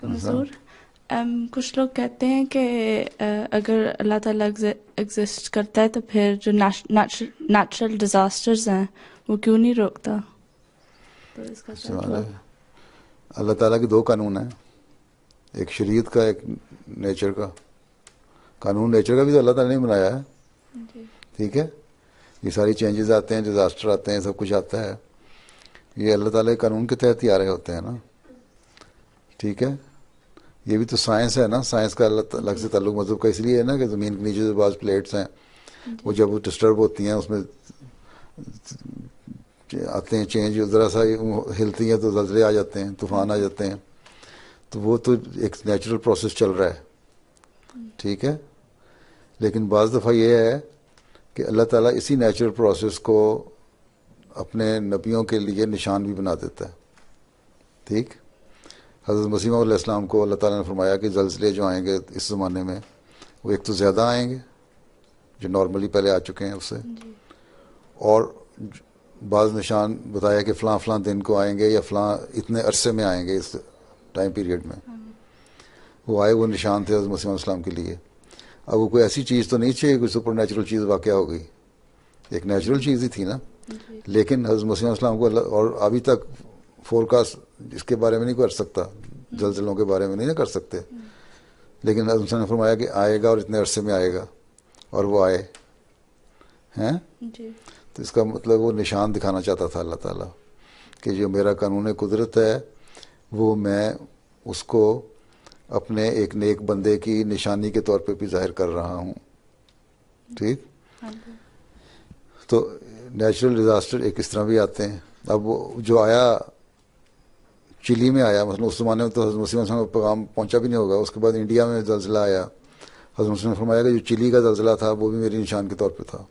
وعلیکم حضور. کچھ لوگ کہتے ہیں کہ اگر اللہ تعالیٰ ایگزسٹ کرتا ہے تو پھر جو نیچرل ڈیزاسٹرز ہیں وہ کیوں نہیں روکتا؟ تو اس کا کیا سوال ہے. جواب؟ اللہ تعالیٰ کے دو قانون ہیں، ایک شریعت کا، ایک نیچر کا. قانون نیچر کا بھی تو اللہ تعالیٰ نے بنایا ہے. جی. ٹھیک ہے، یہ ساری چینجز آتے ہیں، ڈیزاسٹر آتے ہیں، سب کچھ آتا ہے، یہ اللہ تعالیٰ کے قانون کے تحت ہی آ رہے ہوتے ہیں نا. ٹھیک ہے، یہ بھی تو سائنس ہے نا. سائنس کا اللہ تعالیٰ سے تعلق مذہب کا اس لیے ہے نا کہ زمین کے نیچے جو بعض پلیٹس ہیں وہ جب وہ ڈسٹرب ہوتی ہیں اس میں آتے ہیں چینج، ذرا سا ہلتی ہیں تو زلزلے آ جاتے ہیں، طوفان آ جاتے ہیں. تو وہ تو ایک نیچرل پروسیس چل رہا ہے. ٹھیک ہے، لیکن بعض دفعہ یہ ہے کہ اللہ تعالیٰ اسی نیچرل پروسیس کو اپنے نبیوں کے لیے نشان بھی بنا دیتا ہے. ٹھیک، حضرت مسیح علیہ السلام کو اللہ تعالیٰ نے فرمایا کہ زلزلے جو آئیں گے اس زمانے میں وہ ایک تو زیادہ آئیں گے جو نارملی پہلے آ چکے ہیں اس سے، اور بعض نشان بتایا کہ فلاں فلاں دن کو آئیں گے یا فلاں اتنے عرصے میں آئیں گے، اس ٹائم پیریڈ میں وہ آئے. وہ نشان تھے حضرت مسیح علیہ السلام کے لیے. اب وہ کوئی ایسی چیز تو نہیں چاہیے، کوئی سپر نیچرل چیز واقعہ ہو گئی، ایک نیچرل چیز ہی تھی نا. لیکن حضرت مسیح علیہ السلام کو اور ابھی تک فورکاسٹ اس کے بارے میں نہیں کر سکتا، زلزلوں کے بارے میں نہیں کر سکتے، لیکن حضرت نے فرمایا کہ آئے گا اور اتنے عرصے میں آئے گا، اور وہ آئے ہیں. تو اس کا مطلب وہ نشان دکھانا چاہتا تھا اللہ تعالیٰ کہ جو میرا قانون قدرت ہے وہ میں اس کو اپنے ایک نیک بندے کی نشانی کے طور پہ بھی ظاہر کر رہا ہوں. ٹھیک، تو نیچرل ڈیزاسٹر ایک اس طرح بھی آتے ہیں. اب وہ جو آیا چلی میں آیا، مثلا اس زمانے میں تو حضرت مسیح علیہ السلام کا پیغام پہنچا بھی نہیں ہوگا. اس کے بعد انڈیا میں زلزلہ آیا، حضرت مسیح نے فرمایا کہ جو چلی کا زلزلہ تھا وہ بھی میری نشان کے طور پہ تھا،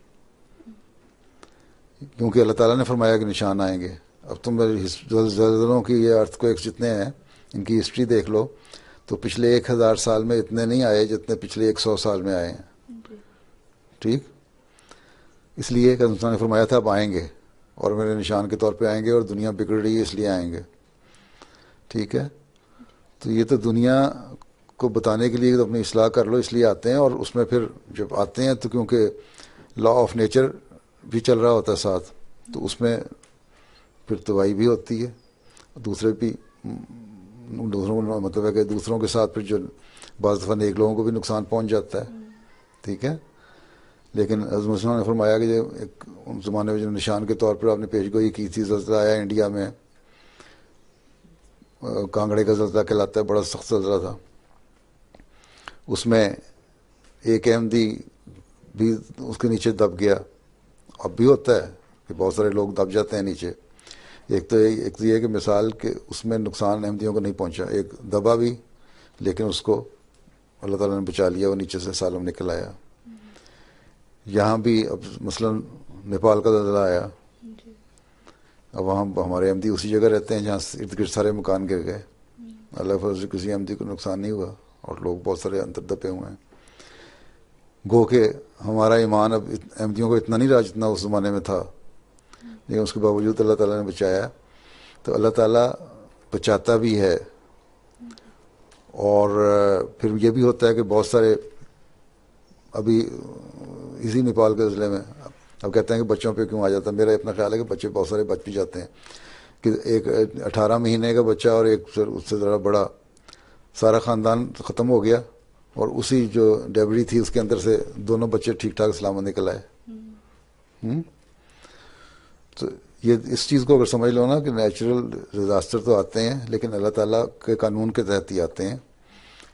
کیونکہ اللہ تعالیٰ نے فرمایا کہ نشان آئیں گے. اب تم زلزلوں کی یہ ارتھ کویکس جتنے ہیں ان کی ہسٹری دیکھ لو تو پچھلے 1000 سال میں اتنے نہیں آئے جتنے پچھلے 100 سال میں آئے ہیں. ٹھیک، اس لیے کہ انسان نے فرمایا تھا اب آئیں گے اور میرے نشان کے طور پہ آئیں گے، اور دنیا بگڑ رہی ہے اس لیے آئیں گے. ٹھیک ہے، تو یہ تو دنیا کو بتانے کے لیے تو اپنی اصلاح کر لو اس لیے آتے ہیں. اور اس میں پھر جب آتے ہیں تو کیونکہ لا آف نیچر بھی چل رہا ہوتا ہے ساتھ، تو اس میں پھر تباہی بھی ہوتی ہے. دوسروں کو مطلب ہے کہ دوسروں کے ساتھ پھر جو بعض دفعہ نیک لوگوں کو بھی نقصان پہنچ جاتا ہے. ٹھیک ہے، لیکن حضرت مسلم نے فرمایا کہ جو ایک ان زمانے میں جو نشان کے طور پر آپ نے پیش گوئی کی تھی، زلزلہ آیا انڈیا میں، کانگڑے کا زلزلہ کہلاتا ہے، بڑا سخت زلزلہ تھا. اس میں ایک احمدی بھی اس کے نیچے دب گیا. اب بھی ہوتا ہے کہ بہت سارے لوگ دب جاتے ہیں نیچے. ایک تو یہ ہے کہ مثال کہ اس میں نقصان احمدیوں کو نہیں پہنچا، ایک دبا بھی لیکن اس کو اللہ تعالیٰ نے بچا لیا، وہ نیچے سے سالم نکل آیا. یہاں بھی اب مثلا نیپال کا زلزلہ آیا، اب وہاں ہمارے احمدی اسی جگہ رہتے ہیں جہاں ارد گرد سارے مکان گر گئے. اللہ فضل سے کسی احمدی کو نقصان نہیں ہوا اور لوگ بہت سارے اندر دبے ہوئے ہیں. گو کہ ہمارا ایمان اب احمدیوں کو اتنا نہیں رہا جتنا اس زمانے میں تھا، لیکن اس کے باوجود اللہ تعالیٰ نے بچایا. تو اللہ تعالیٰ بچاتا بھی ہے. اور پھر یہ بھی ہوتا ہے کہ بہت سارے ابھی اسی نیپال کے ضلع میں اب کہتے ہیں کہ بچوں پہ کیوں آ جاتا ہے. میرا اتنا خیال ہے کہ بچے بہت سارے بچ بھی جاتے ہیں، کہ ایک 18 مہینے کا بچہ اور ایک اس سے ذرا بڑا، سارا خاندان ختم ہو گیا، اور اسی جو ڈیبری تھی اس کے اندر سے دونوں بچے ٹھیک ٹھاک سلامت نکل آئے. تو یہ اس چیز کو اگر سمجھ لو نا کہ نیچرل ڈیزاسٹر تو آتے ہیں لیکن اللہ تعالیٰ کے قانون کے تحت ہی آتے ہیں،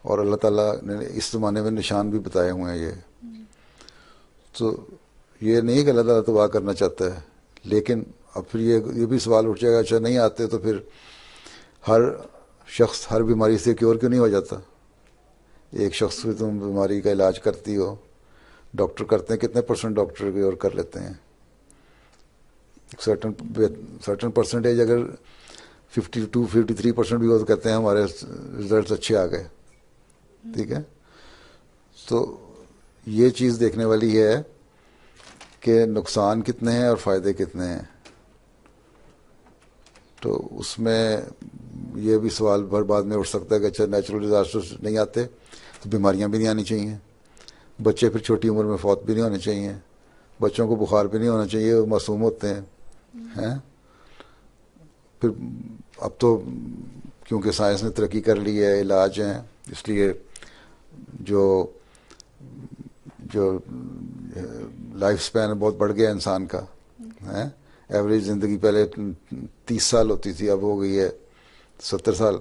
اور اللہ تعالیٰ نے اس زمانے میں نشان بھی بتائے ہوئے ہیں. تو یہ نہیں کہ اللہ تعالیٰ تباہ کرنا چاہتا ہے، لیکن اب پھر یہ بھی سوال اٹھ جائے گا اچھا نہیں آتے تو پھر ہر شخص ہر بیماری سے کیور کیوں نہیں ہو جاتا؟ ایک شخص سے تم بیماری کا علاج کرتی ہو، ڈاکٹر کرتے ہیں کتنے % ڈاکٹر کیور کر لیتے ہیں؟ سرٹن پرسنٹیج اگر 52-53% بھی ہو تو کہتے ہیں ہمارے رزلٹس اچھے آ گئے. ٹھیک ہے، تو یہ چیز دیکھنے والی ہے کہ نقصان کتنے ہیں اور فائدے کتنے ہیں. تو اس میں یہ بھی سوال بھر بعد میں اٹھ سکتا ہے کہ اچھا نیچرل ڈیزاسٹرز نہیں آتے تو بیماریاں بھی نہیں آنی چاہیے، بچے پھر چھوٹی عمر میں فوت بھی نہیں ہونے چاہیے، بچوں کو بخار بھی نہیں ہونا چاہیے، وہ معصوم ہوتے ہیں۔ پھر اب تو کیونکہ سائنس نے ترقی کر لی ہے، علاج ہیں، اس لیے جو لائف سپین بہت بڑھ گیا انسان کا، ایوریج زندگی پہلے 30 سال ہوتی تھی، اب ہو گئی ہے 70 سال۔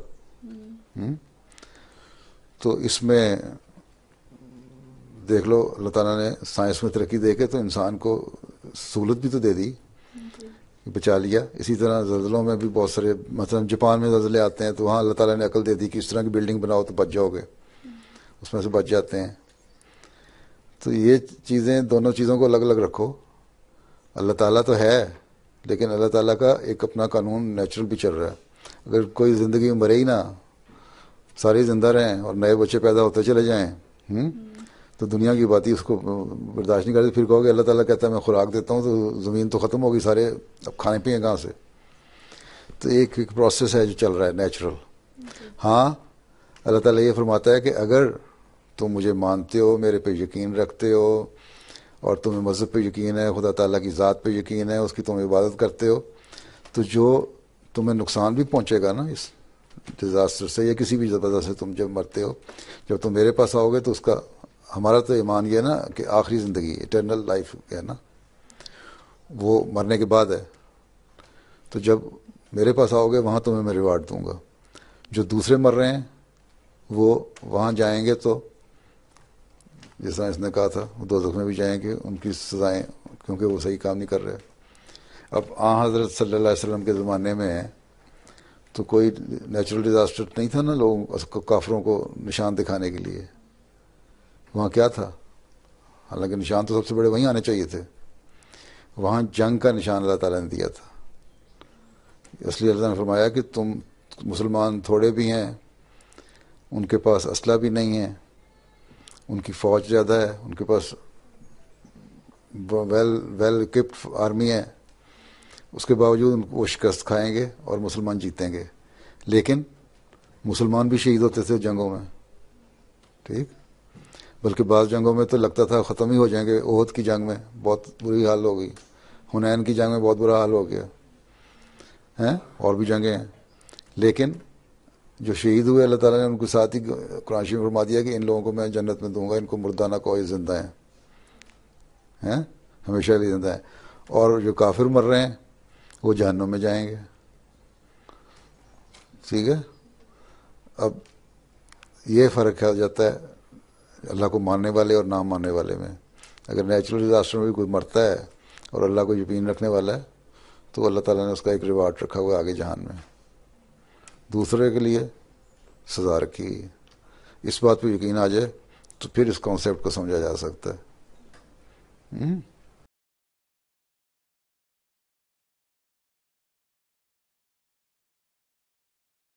تو اس میں دیکھ لو اللہ تعالیٰ نے سائنس میں ترقی دے کے تو انسان کو سہولت بھی تو دے دی، بچا لیا۔ اسی طرح زلزلوں میں بھی بہت سارے، مثلا جاپان میں زلزلے آتے ہیں تو وہاں اللہ تعالیٰ نے عقل دے دی کہ اس طرح کی بلڈنگ بناؤ تو بچ جاؤ گے، اس میں سے بچ جاتے ہیں۔ تو یہ چیزیں، دونوں چیزوں کو الگ الگ رکھو۔ اللہ تعالیٰ تو ہے لیکن اللہ تعالیٰ کا ایک اپنا قانون نیچرل بھی چل رہا ہے۔ اگر کوئی زندگی میں مرے ہی نہ، سارے زندہ رہیں اور نئے بچے پیدا ہوتے چلے جائیں تو دنیا کی بات ہی اس کو برداشت نہیں کرتی۔ پھر کہو کہ اللہ تعالیٰ کہتا ہے میں خوراک دیتا ہوں تو زمین تو ختم ہوگی، سارے اب کھانے پیئیں کہاں سے؟ تو ایک پروسیس ہے جو چل رہا ہے نیچرل۔ ہاں اللہ تعالیٰ یہ فرماتا ہے کہ اگر تم مجھے مانتے ہو، میرے پہ یقین رکھتے ہو اور تمہیں مذہب پہ یقین ہے، خدا تعالیٰ کی ذات پہ یقین ہے، اس کی تم عبادت کرتے ہو، تو جو تمہیں نقصان بھی پہنچے گا نا اس ڈیزاسٹر سے یا کسی بھی وجہ سے تم جب مرتے ہو، جب تم میرے پاس آؤ گے تو اس کا، ہمارا تو ایمان یہ ہے نا کہ آخری زندگی ایٹرنل لائف ہے نا، وہ مرنے کے بعد ہے۔ تو جب میرے پاس آؤ گے وہاں تمہیں میں ریوارڈ دوں گا۔ جو دوسرے مر رہے ہیں وہ وہاں جائیں گے تو جیسا اس نے کہا تھا وہ دوزخ میں بھی جائیں گے، ان کی سزائیں، کیونکہ وہ صحیح کام نہیں کر رہے۔ اب حضرت صلی اللہ علیہ وسلم کے زمانے میں تو کوئی نیچرل ڈیزاسٹر نہیں تھا نا لوگوں کافروں کو نشان دکھانے کے لیے، وہاں کیا تھا؟ حالانکہ نشان تو سب سے بڑے وہیں آنے چاہیے تھے، وہاں جنگ کا نشان اللہ تعالیٰ نے دیا تھا۔ اس لیے اللہ نے فرمایا کہ تم مسلمان تھوڑے بھی ہیں، ان کے پاس اسلحہ بھی نہیں ہے، ان کی فوج زیادہ ہے، ان کے پاس ویل اکوپڈ آرمی ہے، اس کے باوجود وہ شکست کھائیں گے اور مسلمان جیتیں گے۔ لیکن مسلمان بھی شہید ہوتے تھے جنگوں میں، ٹھیک، بلکہ بعض جنگوں میں تو لگتا تھا ختم ہی ہو جائیں گے۔ احد کی جنگ میں بہت بری حال ہو گئی، حنین کی جنگ میں بہت برا حال ہو گیا ہیں، اور بھی جنگیں ہیں۔ لیکن جو شہید ہوئے اللہ تعالیٰ نے ان کے ساتھ ہی قرآن شریف میں فرما دیا کہ ان لوگوں کو میں جنت میں دوں گا، ان کو مردہ نہ کوئی زندہ ہیں، ہمیشہ لیے زندہ ہیں۔ اور جو کافر مر رہے ہیں وہ جہنم میں جائیں گے، ٹھیک ہے۔ اب یہ فرق ہو جاتا ہے اللہ کو ماننے والے اور نہ ماننے والے میں۔ اگر نیچرل ڈیزاسٹر میں بھی کوئی مرتا ہے اور اللہ کو یقین رکھنے والا ہے تو اللہ تعالیٰ نے اس کا ایک ریوارڈ رکھا ہوا ہے آگے جہان میں، دوسرے کے لیے سزا رکھی گئی۔ اس بات پہ یقین آ جائے تو پھر اس کانسیپٹ کو سمجھا جا سکتا ہے۔